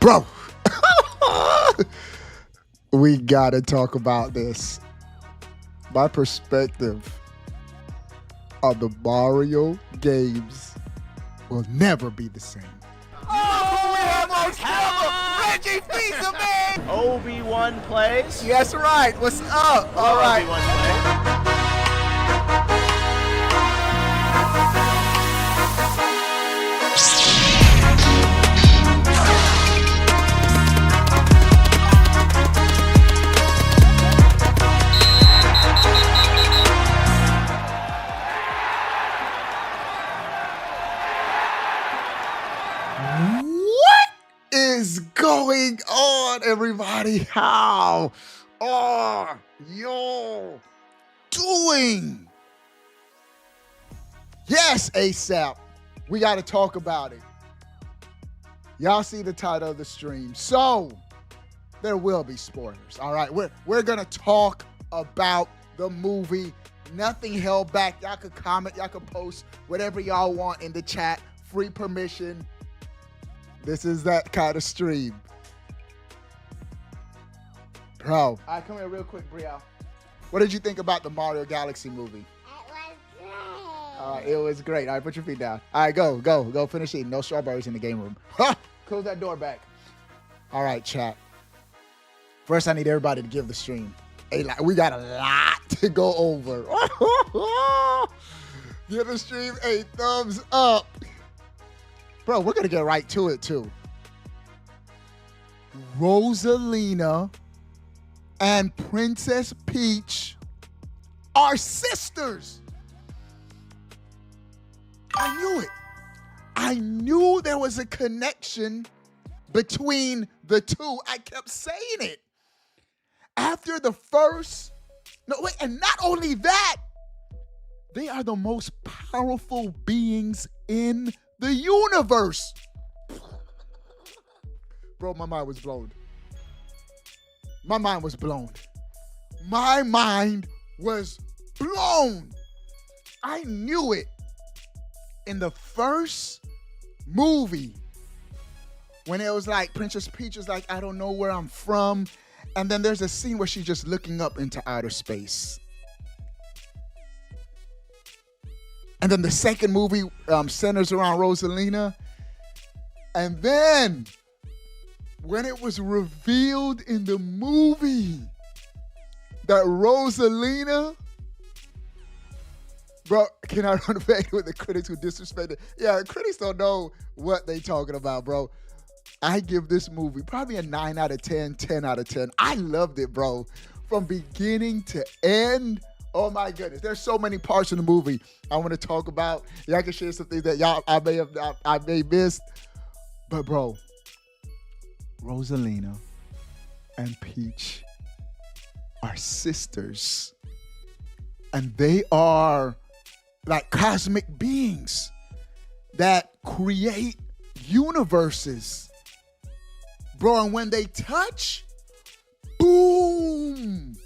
Bro, we gotta talk about this. My perspective on the Mario games will never be the same. Oh, we have our camera! Reggie Fils, man! Obi-Wan plays. Yes, right. What's up? All right. Obi-Wan plays. What is going on, everybody? How are you doing? Yes, ASAP. We got to talk about it. Y'all see the title of the stream. So, there will be spoilers, all right? We're going to talk about the movie. Nothing held back. Y'all could comment. Y'all could post whatever y'all want in the chat. Free permission. This is that kind of stream. Bro. All right, come here real quick, Brielle. What did you think about the Mario Galaxy movie? It was great. All right, put your feet down. All right, go finish eating. No strawberries in the game room. Close that door back. All right, chat. First, I need everybody to give the stream we got a lot to go over. Give the stream a thumbs up. Bro, we're going to get right to it, too. Rosalina and Princess Peach are sisters. I knew it. I knew there was a connection between the two. I kept saying it. After the first, and not only that, they are the most powerful beings in the universe. Bro, my mind was blown. My mind was blown. My mind was blown. I knew it. In the first movie, when it was like Princess Peach is like, I don't know where I'm from. And then there's a scene where she's just looking up into outer space. And then the second movie centers around Rosalina. And then when it was revealed in the movie that Rosalina, bro, can I run back with the critics who disrespected? Yeah, critics don't know what they talking about, bro. I give this movie probably a 9 out of 10, 10 out of 10. I loved it, bro. From beginning to end. Oh my goodness. There's so many parts in the movie I want to talk about. Y'all can share some things that I may missed. But bro, Rosalina and Peach are sisters. And they are like cosmic beings that create universes. Bro, and when they touch, boom.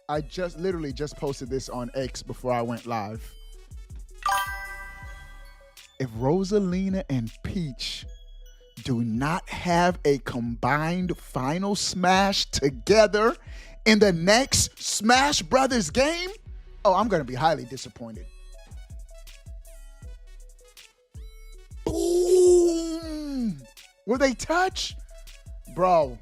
I literally just posted this on X before I went live. If Rosalina and Peach do not have a combined final smash together in the next Smash Brothers game, oh, I'm going to be highly disappointed. Boom. Will they touch? Bro,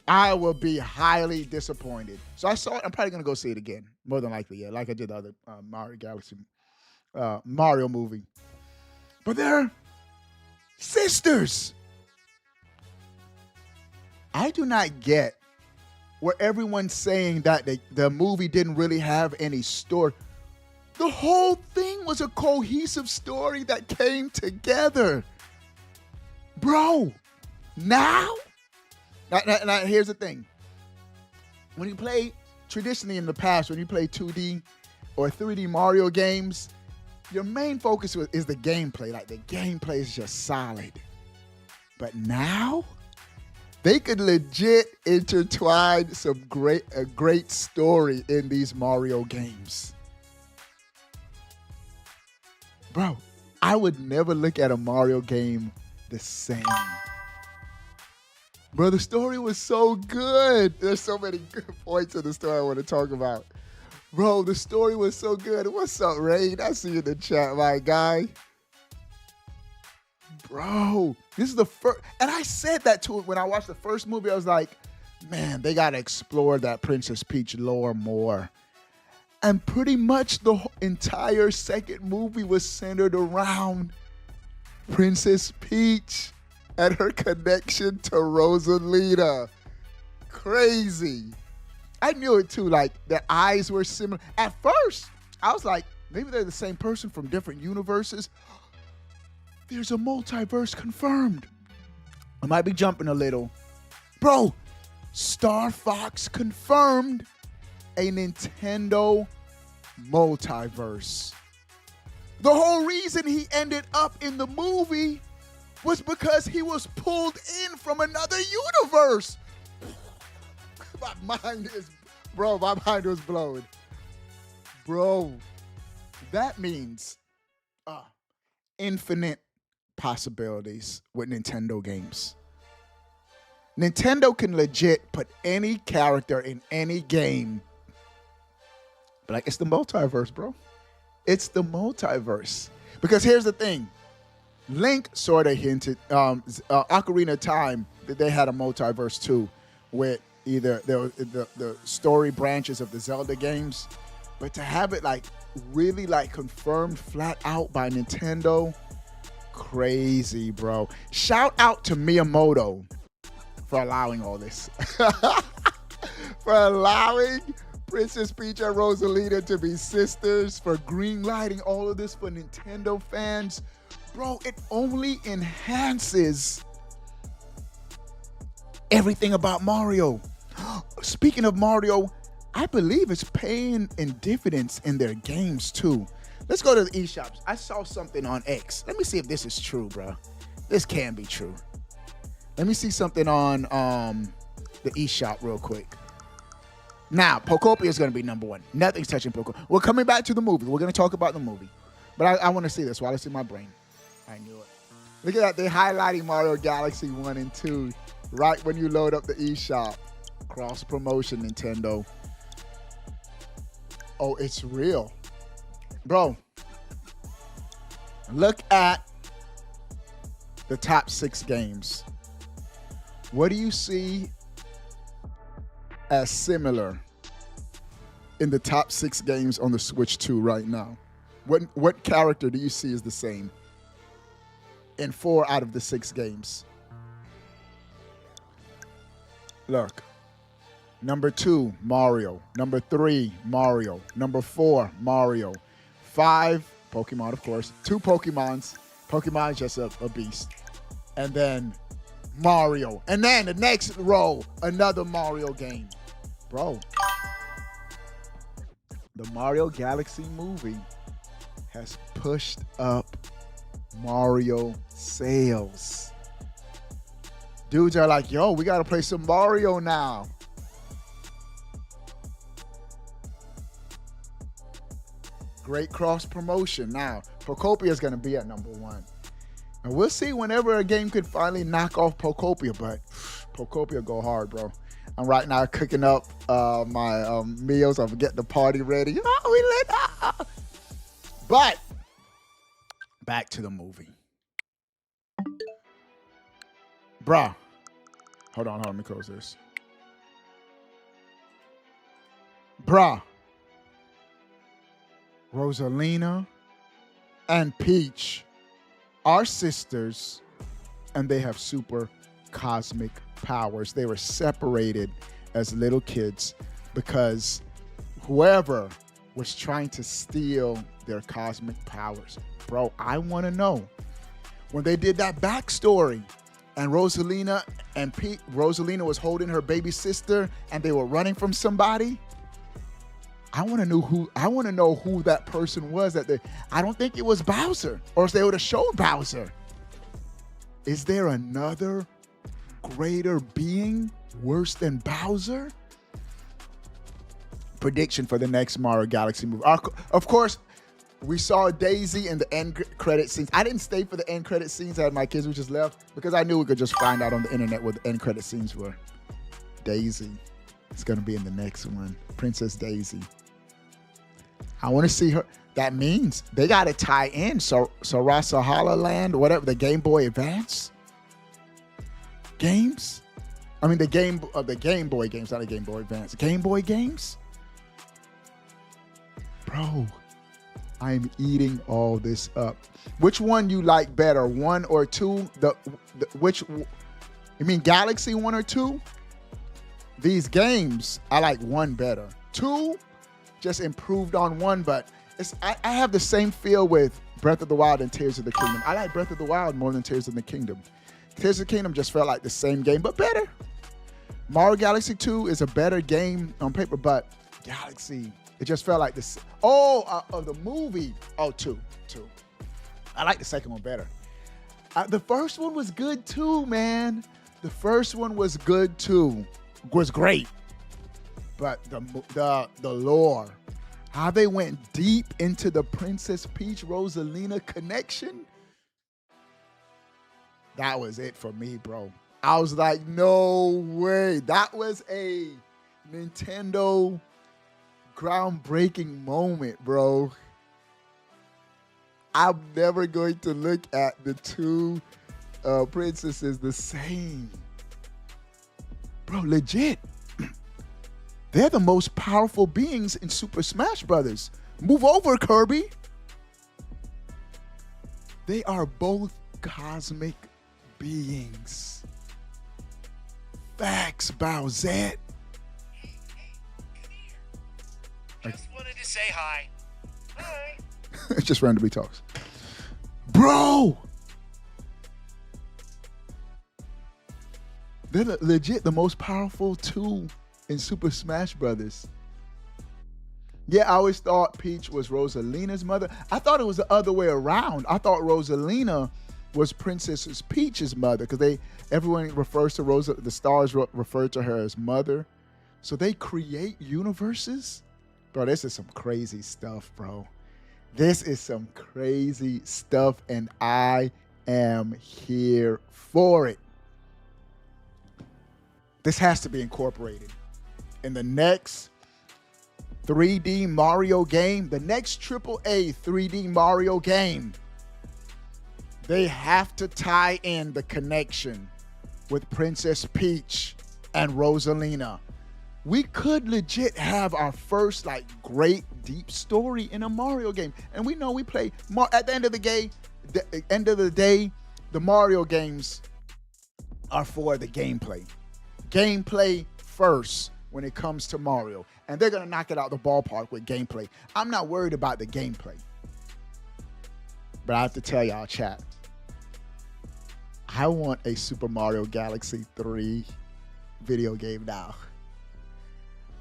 I will be highly disappointed. So I saw it. I'm probably going to go see it again. More than likely, yeah. Like I did the other Mario Galaxy, Mario movie. But they're sisters. I do not get where everyone's saying that the movie didn't really have any story. The whole thing was a cohesive story that came together. Bro, now here's the thing. When you play, traditionally in the past, when you play 2D or 3D Mario games, your main focus is the gameplay. Like, the gameplay is just solid. But now, they could legit intertwine a great story in these Mario games. Bro, I would never look at a Mario game the same. Bro, the story was so good. There's so many good points in the story I want to talk about. Bro, the story was so good. What's up, Rain? I see you in the chat, my guy. Bro, this is the first, and I said that to it when I watched the first movie. I was like, man, they got to explore that Princess Peach lore more. And pretty much the entire second movie was centered around Princess Peach and her connection to Rosalina. Crazy. I knew it too, like their eyes were similar. At first, I was like, maybe they're the same person from different universes. There's a multiverse confirmed. I might be jumping a little. Bro, Star Fox confirmed a Nintendo multiverse. The whole reason he ended up in the movie was because he was pulled in from another universe. My mind was blown. Bro, that means infinite possibilities with Nintendo games. Nintendo can legit put any character in any game. But like, it's the multiverse, bro. It's the multiverse. Because here's the thing. Link sort of hinted, Ocarina of Time, that they had a multiverse too, with either the story branches of the Zelda games. But to have it like really like confirmed flat out by Nintendo, crazy, bro. Shout out to Miyamoto for allowing all this. For allowing Princess Peach and Rosalina to be sisters, for greenlighting all of this for Nintendo fans. Bro, it only enhances everything about Mario. Speaking of Mario, I believe it's paying in dividends in their games too. Let's go to the eShops. I saw something on X. Let me see if this is true, bro. This can be true. Let me see something on the eShop real quick. Now, Pokopia is going to be number one. Nothing's touching Pokopia. We're coming back to the movie. We're going to talk about the movie. But I want to see this while it's in my brain. I knew it. Look at that. They're highlighting Mario Galaxy 1 and 2 right when you load up the eShop. Cross promotion, Nintendo. Oh, it's real. Bro, look at the top 6 games. What do you see as similar in the top 6 games on the Switch 2 right now? What character do you see as the same in 4 out of the 6 games? Look. Number 2, Mario. Number 3, Mario. Number 4, Mario. 5, Pokemon, of course. 2 Pokemons. Pokemon's just a beast. And then Mario. And then the next row, another Mario game. Bro, the Mario Galaxy movie has pushed up Mario sales. Dudes are like, yo, we got to play some Mario now. Great cross promotion. Now, Pokopia is going to be at number 1. And we'll see whenever a game could finally knock off Pokopia, but Pokopia go hard, bro. I'm right now cooking up my meals. I'm getting the party ready. Oh, we lit up. But back to the movie. Bruh. Hold on, let me close this. Bruh. Rosalina and Peach are sisters, and they have super cosmic powers. They were separated as little kids because whoever was trying to steal their cosmic powers. Bro, I want to know. When they did that backstory and Rosalina was holding her baby sister and they were running from somebody, I want to know who that person was. I don't think it was Bowser, or else they would have showed Bowser. Is there another greater being worse than Bowser? Prediction for the next Mario Galaxy movie. Of course, We saw Daisy in the end credit scenes. I didn't stay for the end credit scenes. I had my kids who just left because I knew we could just find out on the internet what the end credit scenes were. Daisy is going to be in the next one. Princess Daisy. I want to see her. That means they got to tie in Rosalina Land, whatever, the Game Boy Advance games. I mean, the Game Boy games, not the Game Boy Advance. Game Boy games? Bro, I am eating all this up. Which one you like better, 1 or 2? You mean Galaxy 1 or 2? These games, I like 1 better. 2 just improved on 1, but I have the same feel with Breath of the Wild and Tears of the Kingdom. I like Breath of the Wild more than Tears of the Kingdom. Tears of the Kingdom just felt like the same game, but better. Mario Galaxy 2 is a better game on paper, but Galaxy, it just felt like this. Of the movie. 2. I like the second one better. The first one was good too, man. The first one was good too. Was great. But the lore, how they went deep into the Princess Peach Rosalina connection, that was it for me, bro. I was like, no way. That was a Nintendo groundbreaking moment, bro. I'm never going to look at the two princesses the same. Bro, legit. They're the most powerful beings in Super Smash Brothers. Move over, Kirby. They are both cosmic beings. Facts, Bowsette. Just wanted to say hi. Hi. It's just randomly talks. Bro! They're legit the most powerful two in Super Smash Brothers. Yeah, I always thought Peach was Rosalina's mother. I thought it was the other way around. I thought Rosalina was Princess Peach's mother because everyone refers to the stars refer to her as mother. So they create universes? Bro, this is some crazy stuff, bro. This is some crazy stuff, and I am here for it. This has to be incorporated in the next 3D Mario game, the next AAA 3D Mario game. They have to tie in the connection with Princess Peach and Rosalina. We could legit have our first great deep story in a Mario game. And we know we play at the end of the day, the Mario games are for the gameplay. Gameplay first when it comes to Mario. And they're going to knock it out the ballpark with gameplay. I'm not worried about the gameplay. But I have to tell y'all, chat, I want a Super Mario Galaxy 3 video game now.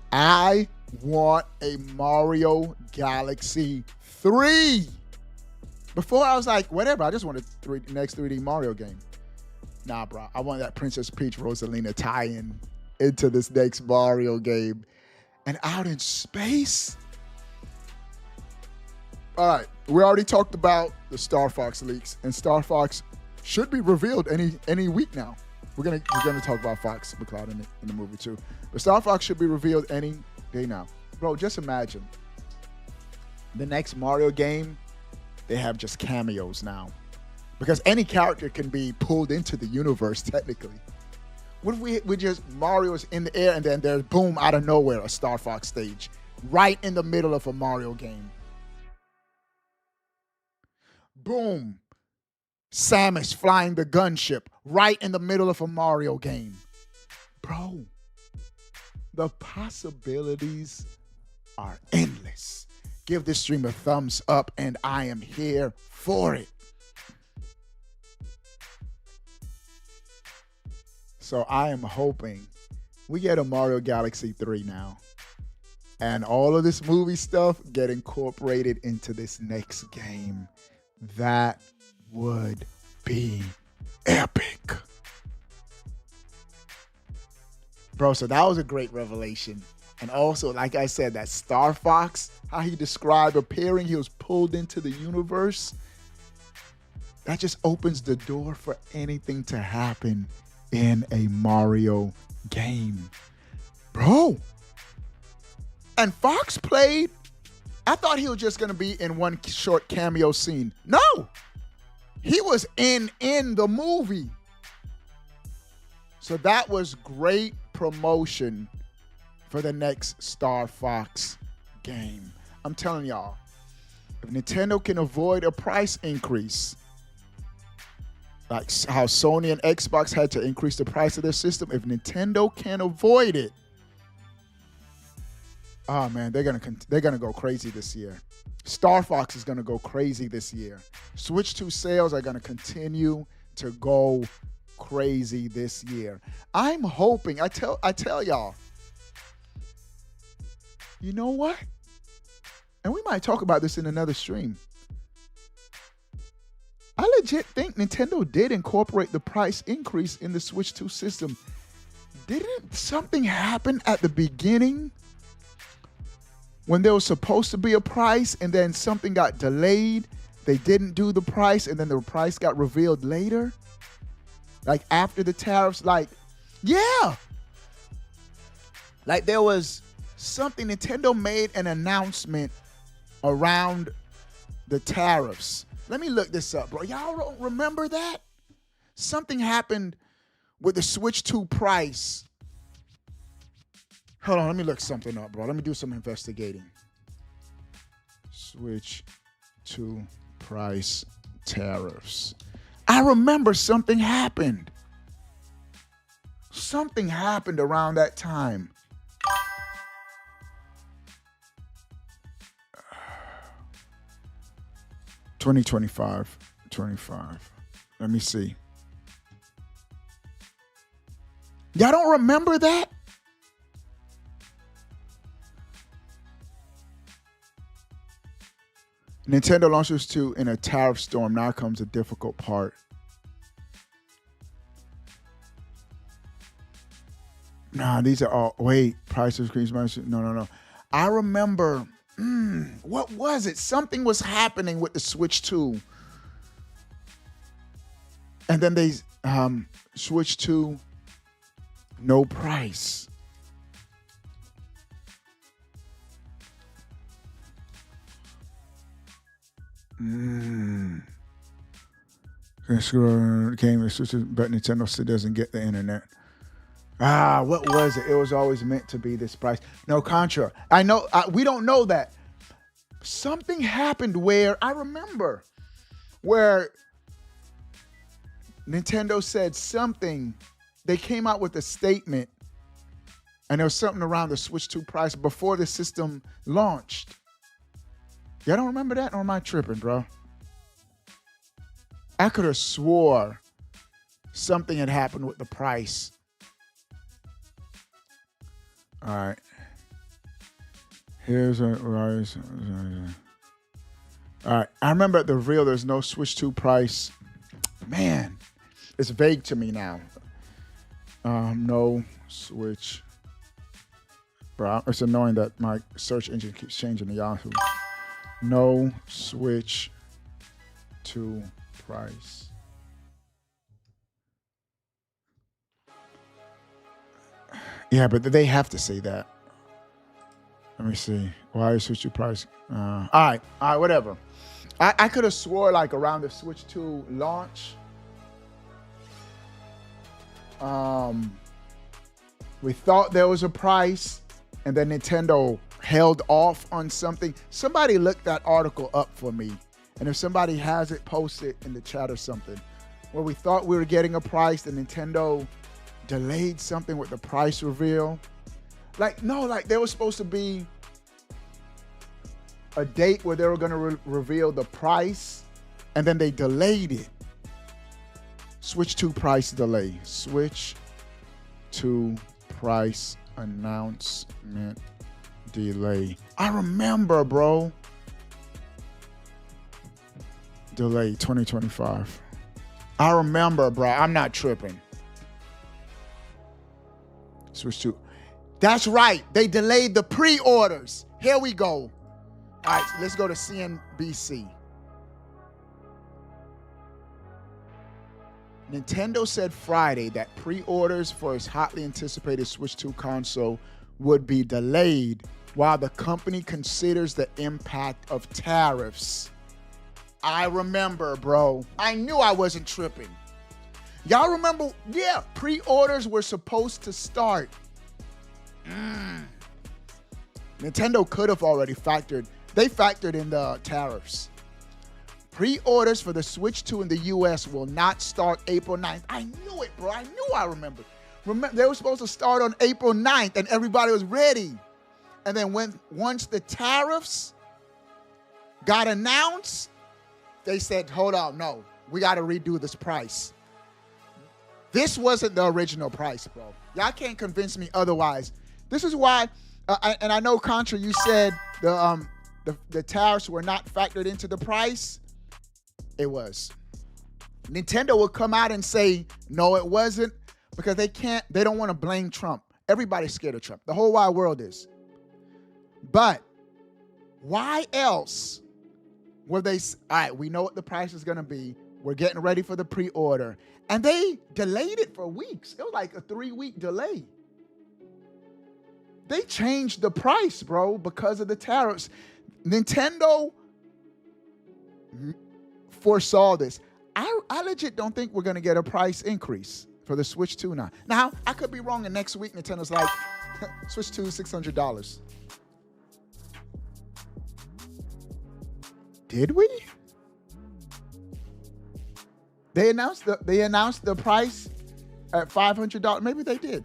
I want a Mario Galaxy 3. Before I was like, whatever, I just want a next 3D Mario game. Nah, bro, I want that Princess Peach Rosalina tie-in into this next Mario game. And out in space? All right, we already talked about the Star Fox leaks, and Star Fox should be revealed any week now. We're gonna talk about Fox McCloud in the movie too. But Star Fox should be revealed any day now. Bro, just imagine. The next Mario game, they have just cameos now. Because any character can be pulled into the universe, technically. What if we just, Mario's in the air and then there's, boom, out of nowhere, a Star Fox stage. Right in the middle of a Mario game. Boom. Samus flying the gunship right in the middle of a Mario game. Bro, the possibilities are endless. Give this stream a thumbs up, and I am here for it. So I am hoping we get a Mario Galaxy 3 now. And all of this movie stuff get incorporated into this next game. That would be epic. Bro, so that was a great revelation. And also, like I said, that Star Fox, how he described appearing, he was pulled into the universe. That just opens the door for anything to happen in a Mario game. Bro. And Fox played. I thought he was just going to be in one short cameo scene. No. He was in the movie. So that was great promotion for the next Star Fox game. I'm telling y'all, if Nintendo can avoid a price increase, like how Sony and Xbox had to increase the price of their system, if Nintendo can avoid it, oh man, they're gonna go crazy this year. Star Fox is gonna go crazy this year. Switch 2 sales are gonna continue to go crazy this year. I'm hoping. I tell y'all. You know what? And we might talk about this in another stream. I legit think Nintendo did incorporate the price increase in the Switch 2 system. Didn't something happen at the beginning when there was supposed to be a price and then something got delayed? They didn't do the price and then the price got revealed later? Like after the tariffs, like, yeah. Like there was something, Nintendo made an announcement around the tariffs. Let me look this up, bro. Y'all don't remember that? Something happened with the Switch 2 price. Hold on, let me look something up, bro. Let me do some investigating. Switch 2 price tariffs. I remember something happened. Something happened around that time. $2025. Let me see. Y'all don't remember that? Nintendo launches 2 in a tariff storm. Now comes the difficult part. Nah, these are all, wait, price increase. No. I remember, what was it? Something was happening with the Switch 2. And then they switched to no price. Came switches, but Nintendo still doesn't get the internet. What was it? It was always meant to be this price. No, Contra. I know, we don't know that. Something happened where, I remember, where Nintendo said something. They came out with a statement, and there was something around the Switch 2 price before the system launched. Y'all don't remember that? Or am I tripping, bro? I could have swore something had happened with the price. All right. Here's a rise. All right. I remember at the reveal there's no Switch 2 price. Man, it's vague to me now. No Switch. Bro, it's annoying that my search engine keeps changing to Yahoo. No Switch 2 price. Yeah, but they have to say that. Let me see. Why is Switch 2 price? All right, whatever. I could have swore like around the Switch 2 launch, we thought there was a price, and then Nintendo held off on something. Somebody look that article up for me, and if somebody has it, post it in the chat or something. Where we thought we were getting a price, and Nintendo delayed something with the price reveal. Like, no, like there was supposed to be a date where they were going to reveal the price, and then they delayed it. Switch 2 price delay. Switch 2 price announcement delay. I remember, bro. Delay 2025. I remember, bro. I'm not tripping. Switch 2. That's right. They delayed the pre-orders. Here we go. All right, so let's go to CNBC. Nintendo said Friday that pre-orders for its hotly anticipated Switch 2 console would be delayed while the company considers the impact of tariffs. I remember, bro. I knew I wasn't tripping. Y'all remember? Yeah, pre-orders were supposed to start. Nintendo could have already factored in the tariffs. Pre-orders for the Switch 2 in the US will not start April 9th. I knew it, bro. I remembered. Remember, they were supposed to start on April 9th and everybody was ready. And then once the tariffs got announced, they said, hold on, no, we got to redo this price. This wasn't the original price, bro. Y'all can't convince me otherwise. This is why, and I know, Contra, you said the tariffs were not factored into the price. It was. Nintendo will come out and say, no, it wasn't, because they don't want to blame Trump. Everybody's scared of Trump. The whole wide world is. But why else were they, all right, we know what the price is going to be. We're getting ready for the pre-order. And they delayed it for weeks. It was like a 3-week delay. They changed the price, bro, because of the tariffs. Nintendo foresaw this. I legit don't think we're going to get a price increase for the Switch 2 now. Now, I could be wrong, and next week Nintendo's like, Switch 2 $600. Did we? They announced the price at $500. Maybe they did.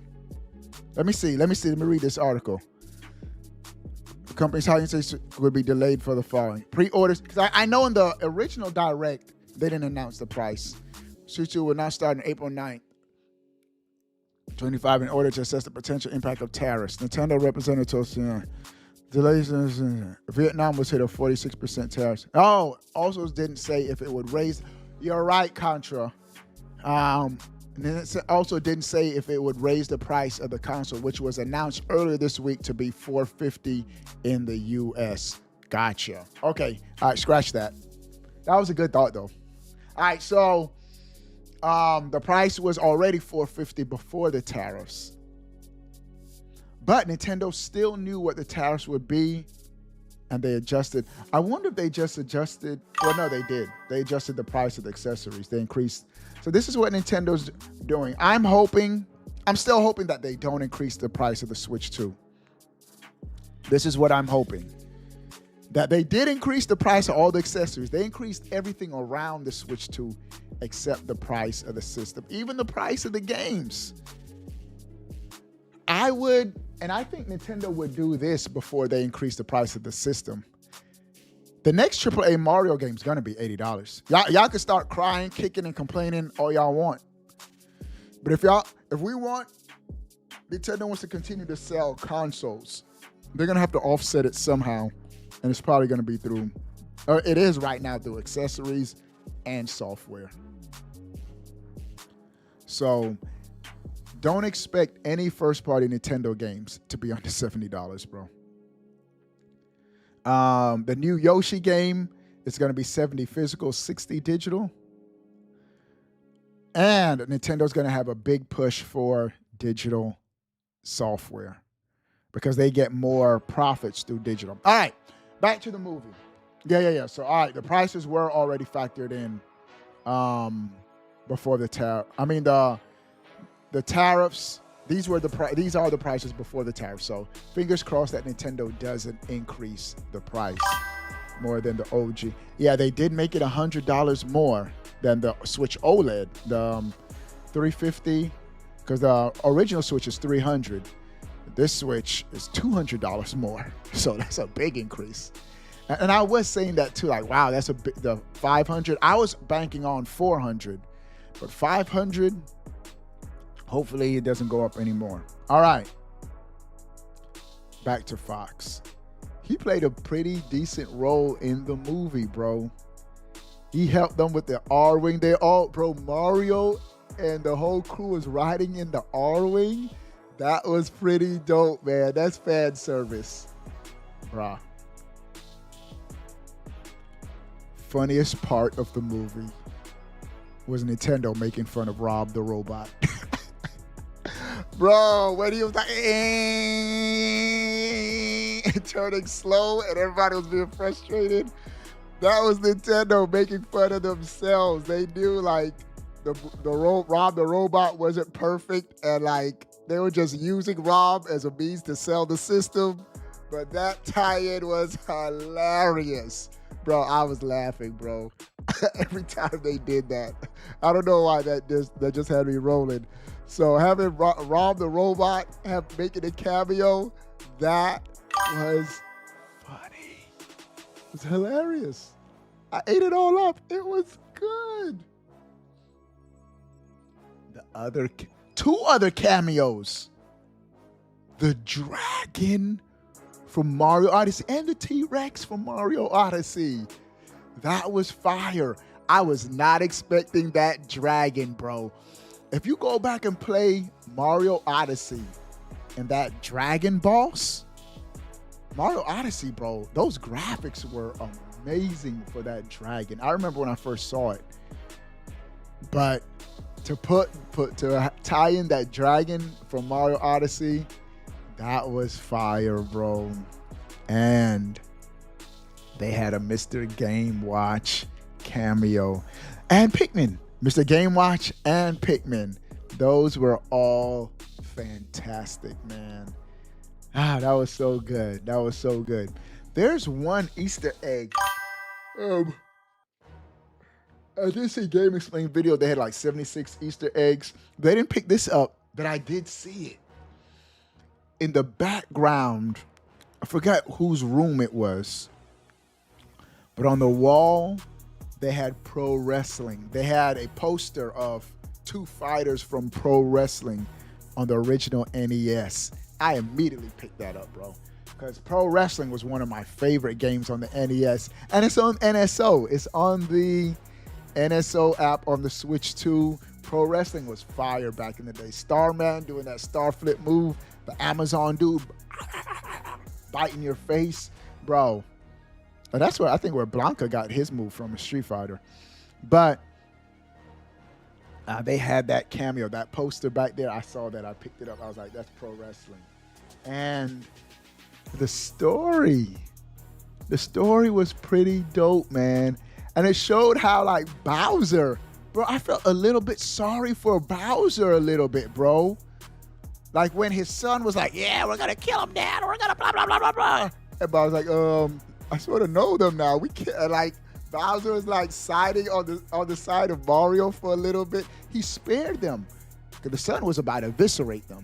Let me see. Let me read this article. The company's hiring would be delayed for the following. Pre-orders, because I know in the original Direct, they didn't announce the price. Switch 2 will not start on April 9th, 2025, in order to assess the potential impact of tariffs. Nintendo representatives delays. Vietnam was hit a 46% tariffs. Oh, also didn't say if it would raise. You're right, Contra. And it also didn't say if it would raise the price of the console, which was announced earlier this week to be $450 in the US. Gotcha. Okay. All right. Scratch that. That was a good thought, though. All right. So the price was already $450 before the tariffs. But Nintendo still knew what the tariffs would be, and they adjusted. I wonder if they just adjusted. Well, no, they did. They adjusted the price of the accessories. They increased. So this is what Nintendo's doing. I'm still hoping that they don't increase the price of the Switch 2. This is what I'm hoping. That they did increase the price of all the accessories. They increased everything around the Switch 2 except the price of the system. Even the price of the games. I think Nintendo would do this before they increase the price of the system. The next AAA Mario game is going to be $80. Y'all can start crying, kicking, and complaining all y'all want. But if Nintendo wants to continue to sell consoles, they're going to have to offset it somehow. And it's probably going to be it is right now through accessories and software. So don't expect any first-party Nintendo games to be under $70, bro. The new Yoshi game is going to be $70 physical, $60 digital. And Nintendo's going to have a big push for digital software because they get more profits through digital. All right, back to the movie. Yeah. So, all right, the prices were already factored in before the tariff. I mean, the tariffs. These are the prices before the tariff. So fingers crossed that Nintendo doesn't increase the price more than the OG. Yeah, they did make it $100 more than the Switch OLED, the $350, because the original Switch is $300. This Switch is $200 more. So that's a big increase. And I was saying that too, like, wow, that's the $500. I was banking on $400, but $500. Hopefully it doesn't go up anymore. All right. Back to Fox. He played a pretty decent role in the movie, bro. He helped them with the R-Wing. Mario and the whole crew was riding in the R-Wing. That was pretty dope, man. That's fan service. Bruh. Funniest part of the movie was Nintendo making fun of Rob the Robot. Bro, when he was like, turning slow and everybody was being frustrated, that was Nintendo making fun of themselves. They knew like Rob the Robot wasn't perfect and like they were just using Rob as a means to sell the system. But that tie-in was hilarious. Bro, I was laughing, bro. Every time they did that. I don't know why that just had me rolling. So having Rob the Robot making a cameo, that was funny. It was hilarious. I ate it all up. It was good. Two other cameos. The dragon from Mario Odyssey and the T-Rex from Mario Odyssey. That was fire. I was not expecting that dragon, bro. If you go back and play Mario Odyssey and that dragon boss, Mario Odyssey, bro, those graphics were amazing for that dragon. I remember when I first saw it. But to tie in that dragon from Mario Odyssey, that was fire, bro. And they had a Mr. Game Watch cameo. And Pikmin. Mr. Game Watch and Pikmin. Those were all fantastic, man. That was so good. That was so good. There's one Easter egg. I did see Game Explain video. They had like 76 Easter eggs. They didn't pick this up, but I did see it. In the background, I forgot whose room it was, but on the wall, they had pro wrestling. They had a poster of two fighters from pro wrestling on the original NES. I immediately picked that up, bro, because pro wrestling was one of my favorite games on the NES, and it's on NSO. It's on the NSO app on the Switch too. Pro wrestling was fire back in the day. Starman doing that star flip move, the Amazon dude biting your face, bro. And that's where I think where Blanca got his move from, a Street Fighter. But they had that cameo, that poster back there. I saw that. I picked it up. I was like, that's pro wrestling. And the story was pretty dope, man. And it showed how like Bowser, bro, I felt a little bit sorry for Bowser a little bit, bro. Like when his son was like, yeah, we're gonna kill him, Dad. We're gonna blah, blah, blah, blah, blah. And Bowser's like, I sort of know them now. We can't, like, Bowser was like siding on the side of Mario for a little bit. He spared them because the son was about to eviscerate them.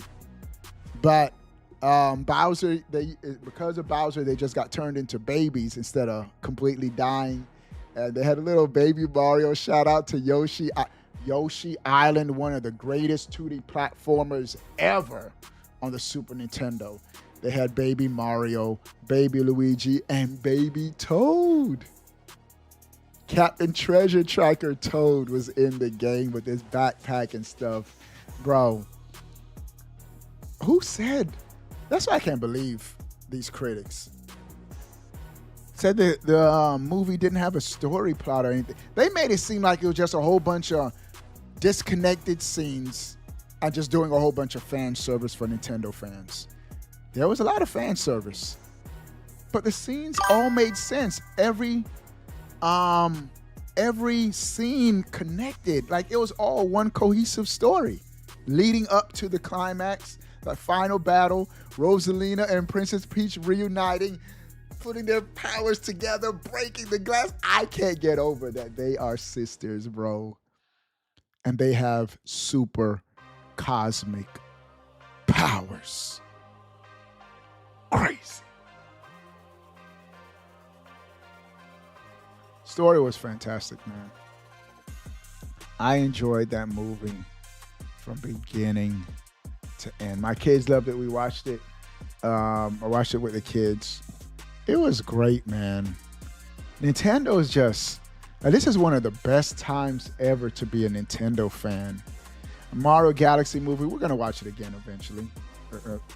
But Bowser, because of Bowser, they just got turned into babies instead of completely dying. And they had a little baby Mario. Shout out to Yoshi. Yoshi Island, one of the greatest 2D platformers ever on the Super Nintendo. They had baby Mario, baby Luigi, and baby Toad. Captain Treasure Tracker Toad was in the game with his backpack and stuff. Bro, who said? That's why I can't believe these critics. Said that the movie didn't have a story plot or anything. They made it seem like it was just a whole bunch of disconnected scenes and just doing a whole bunch of fan service for Nintendo fans. There was a lot of fan service, but the scenes all made sense. Every scene connected. Like it was all one cohesive story leading up to the climax, the final battle, Rosalina and Princess Peach reuniting, putting their powers together, breaking the glass. I can't get over that they are sisters, bro. And they have super cosmic powers. Crazy. Story was fantastic, man. I enjoyed that movie from beginning to end. My kids loved it. We watched it. I watched it with the kids. It was great, man. Nintendo is just... this is one of the best times ever to be a Nintendo fan. A Mario Galaxy movie, we're going to watch it again eventually.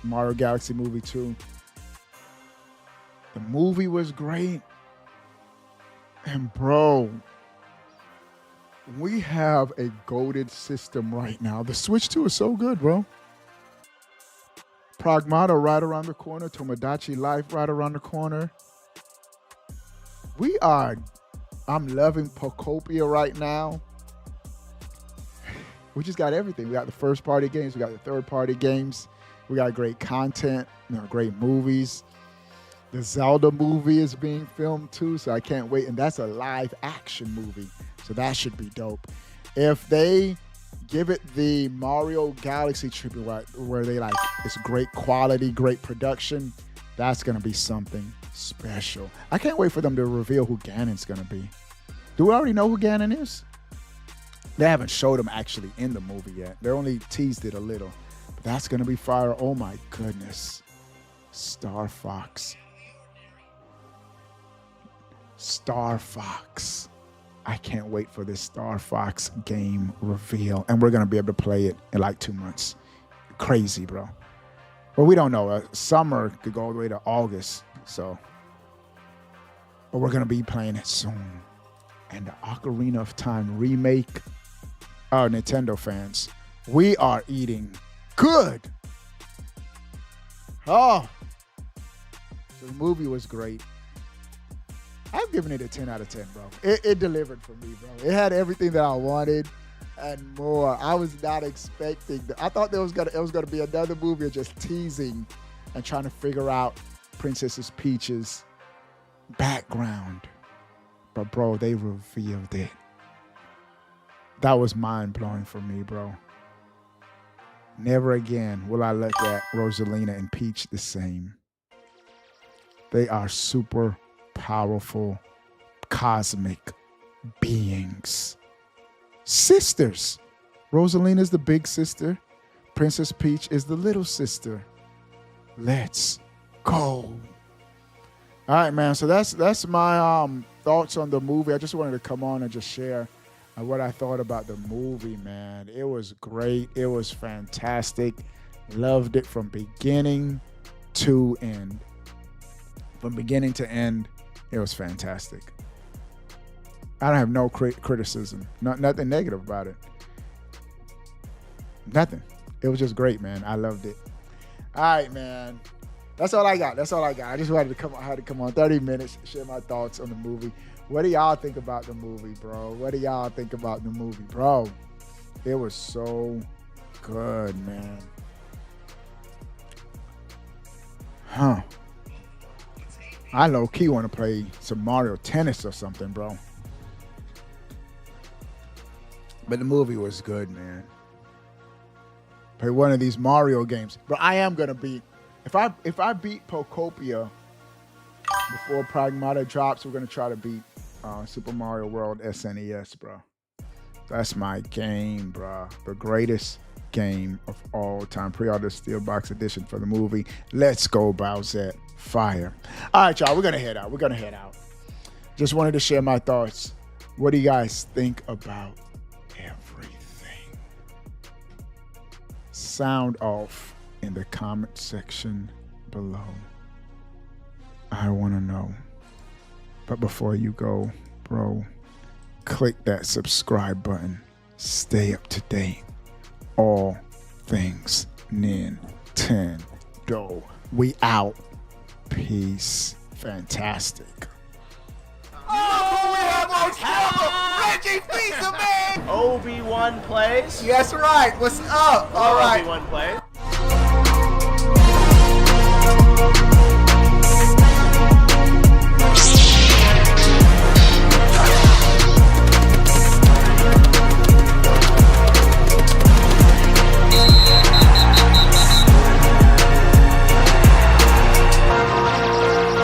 Mario Galaxy movie 2. The movie was great. And bro, we have a goated system right now. The Switch 2 is so good, bro. Pragmata right around the corner. Tomodachi Life right around the corner. I'm loving Pokopia right now. We just got everything. We got the first party games. We got the third party games. We got great content, great movies. The Zelda movie is being filmed too, so I can't wait. And that's a live action movie, so that should be dope. If they give it the Mario Galaxy tribute where they like, it's great quality, great production, that's going to be something special. I can't wait for them to reveal who Ganon's going to be. Do we already know who Ganon is? They haven't showed him actually in the movie yet. They only teased it a little. But that's going to be fire. Oh my goodness. Star Fox. Star Fox. I can't wait for this Star Fox game reveal. And we're going to be able to play it in like 2 months. Crazy, bro. Well, we don't know. Summer could go all the way to August. So, but we're going to be playing it soon. And the Ocarina of Time remake. Oh, Nintendo fans, we are eating good. Oh, so the movie was great. I've given it a 10 out of 10, bro. It delivered for me, bro. It had everything that I wanted and more. I was not expecting that. I thought it was gonna be another movie of just teasing and trying to figure out Princess Peach's background. But bro, they revealed it. That was mind-blowing for me, bro. Never again will I look at Rosalina and Peach the same. They are super powerful, cosmic beings. Sisters. Rosalina is the big sister. Princess Peach is the little sister. Let's go. All right, man. So that's my thoughts on the movie. I just wanted to come on and just share what I thought about the movie, man. It was great. It was fantastic. Loved it from beginning to end. From beginning to end, it was fantastic. I don't have no criticism. Nothing negative about it. Nothing. It was just great, man. I loved it. All right, man. That's all I got. I just wanted to come. I had to come on 30 minutes, share my thoughts on the movie. What do y'all think about the movie, bro? It was so good, man. Huh. I low-key want to play some Mario Tennis or something, bro. But the movie was good, man. Play one of these Mario games. But I am going to beat... If I beat Pokopia before Pragmata drops, we're going to try to beat Super Mario World SNES, bro. That's my game, bro. The greatest game of all time. Pre-order Steelbox edition for the movie. Let's go, Bowsette. Fire. All right, y'all. We're going to head out. Just wanted to share my thoughts. What do you guys think about everything? Sound off in the comment section below. I want to know. But before you go, bro, click that subscribe button. Stay up to date. All things Nintendo. We out. Peace. Fantastic. Oh, we have most Reggie Fils-Aimé! Obi-Wan plays. Yes, right. What's up? All right. Obi-Wan plays.